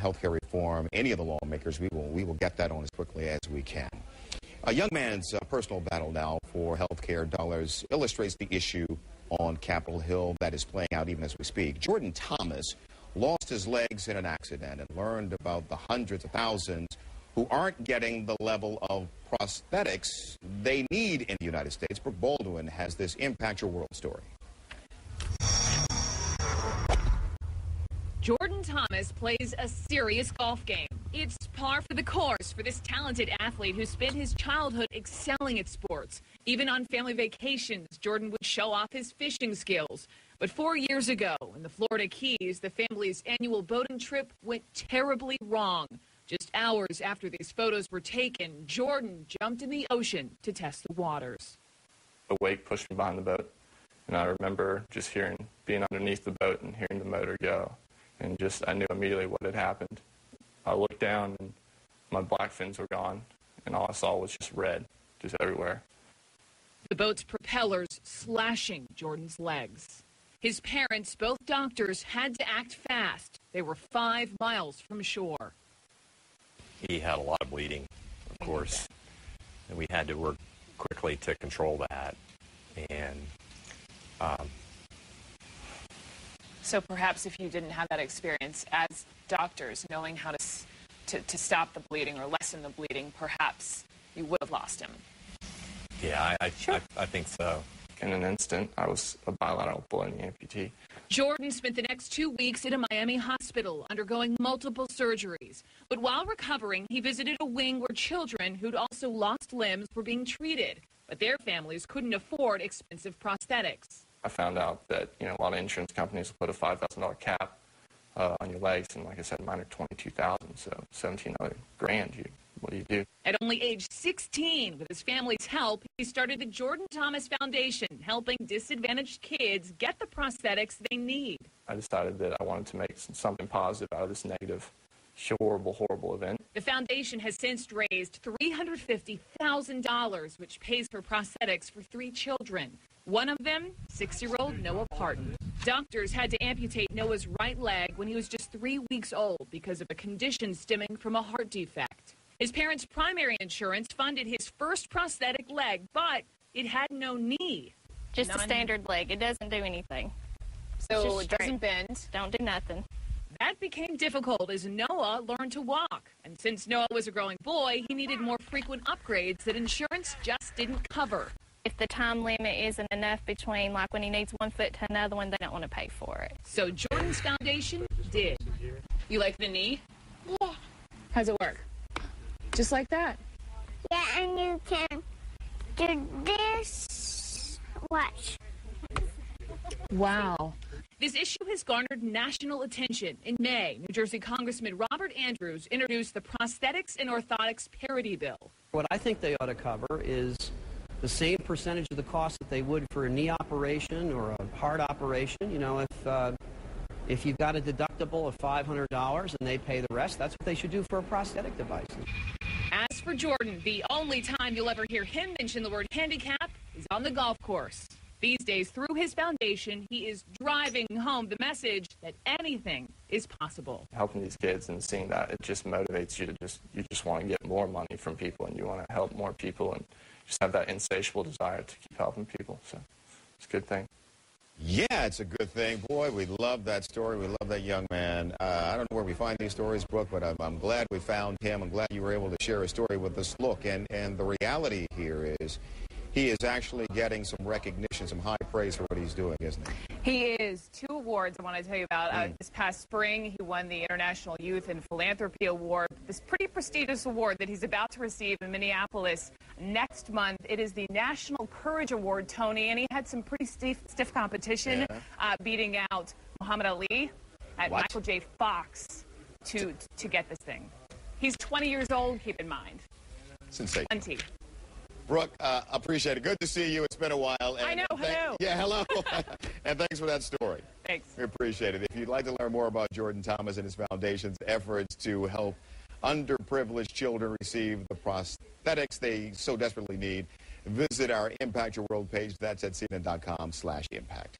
healthcare reform, any of the lawmakers, we will get that on as quickly as we can. A young man's personal battle now for healthcare dollars illustrates the issue on Capitol Hill that is playing out even as we speak. Jordan Thomas lost his legs in an accident and learned about the hundreds of thousands who aren't getting the level of prosthetics they need in the United States. Brooke Baldwin has this Impact Your World story. Jordan Thomas plays a serious golf game. It's par for the course for this talented athlete who spent his childhood excelling at sports. Even on family vacations, Jordan would show off his fishing skills. But 4 years ago, in the Florida Keys, the family's annual boating trip went terribly wrong. Just hours after these photos were taken, Jordan jumped in the ocean to test the waters. A wake pushed me behind the boat, and I remember just being underneath the boat and hearing the motor go. And I knew immediately what had happened. I looked down and my black fins were gone, and all I saw was just red, just everywhere. The boat's propellers slashing Jordan's legs. His parents, both doctors, had to act fast. They were 5 miles from shore. He had a lot of bleeding, of course, and we had to work quickly to control that. And so perhaps if you didn't have that experience as doctors, knowing how to stop the bleeding or lessen the bleeding, perhaps you would have lost him. Yeah, I think so. In an instant, I was a bilateral balloon amputee. Jordan spent the next 2 weeks in a Miami hospital undergoing multiple surgeries. But while recovering, he visited a wing where children who'd also lost limbs were being treated. But their families couldn't afford expensive prosthetics. I found out that a lot of insurance companies will put a $5,000 cap on your legs, and like I said, mine are $22,000, so $17 grand. What do you do? At only age 16, with his family's help, he started the Jordan Thomas Foundation, helping disadvantaged kids get the prosthetics they need. I decided that I wanted to make something positive out of this negative, horrible, horrible event. The foundation has since raised $350,000, which pays for prosthetics for 3 children. One of them, 6-year-old Noah Parton. Doctors had to amputate Noah's right leg when he was just 3 weeks old because of a condition stemming from a heart defect. His parents' primary insurance funded his first prosthetic leg, but it had no knee. Just a standard leg. It doesn't do anything. So it doesn't bend. Don't do nothing. That became difficult as Noah learned to walk. And since Noah was a growing boy, he needed more frequent upgrades that insurance just didn't cover. If the time limit isn't enough between, like when he needs one foot to another one, they don't want to pay for it. So Jordan's foundation did. You like the knee? Yeah. How's it work? Just like that? Yeah, and you can do this. Watch. Wow. This issue has garnered national attention. In May, New Jersey Congressman Robert Andrews introduced the Prosthetics and Orthotics Parity Bill. What I think they ought to cover is the same percentage of the cost that they would for a knee operation or a heart operation. If you've got a deductible of $500 and they pay the rest, that's what they should do for a prosthetic device. As for Jordan, the only time you'll ever hear him mention the word handicap is on the golf course. These days, through his foundation, he is driving home the message that anything is possible. Helping these kids and seeing that, it just motivates you to you just want to get more money from people, and you want to help more people and just have that insatiable desire to keep helping people. So it's a good thing. Yeah, it's a good thing. Boy, we love that story. We love that young man. I don't know where we find these stories, Brooke, but I'm glad we found him. I'm glad you were able to share a story with us. Look, and the reality here is he is actually getting some recognition, some high praise for what he's doing, isn't he? He is. 2 awards I want to tell you about. This past spring, he won the International Youth and Philanthropy Award, this pretty prestigious award that he's about to receive in Minneapolis next month. It is the National Courage Award, Tony, and he had some pretty stiff competition, beating out Muhammad Ali and Michael J. Fox to get this thing. He's 20 years old, keep in mind. Sensation. 20. Brooke, appreciate it. Good to see you. It's been a while. And I know, hello. Yeah, hello. And thanks for that story. Thanks. We appreciate it. If you'd like to learn more about Jordan Thomas and his foundation's efforts to help underprivileged children receive the prosthetics they so desperately need, visit our Impact Your World page. That's at CNN.com/impact.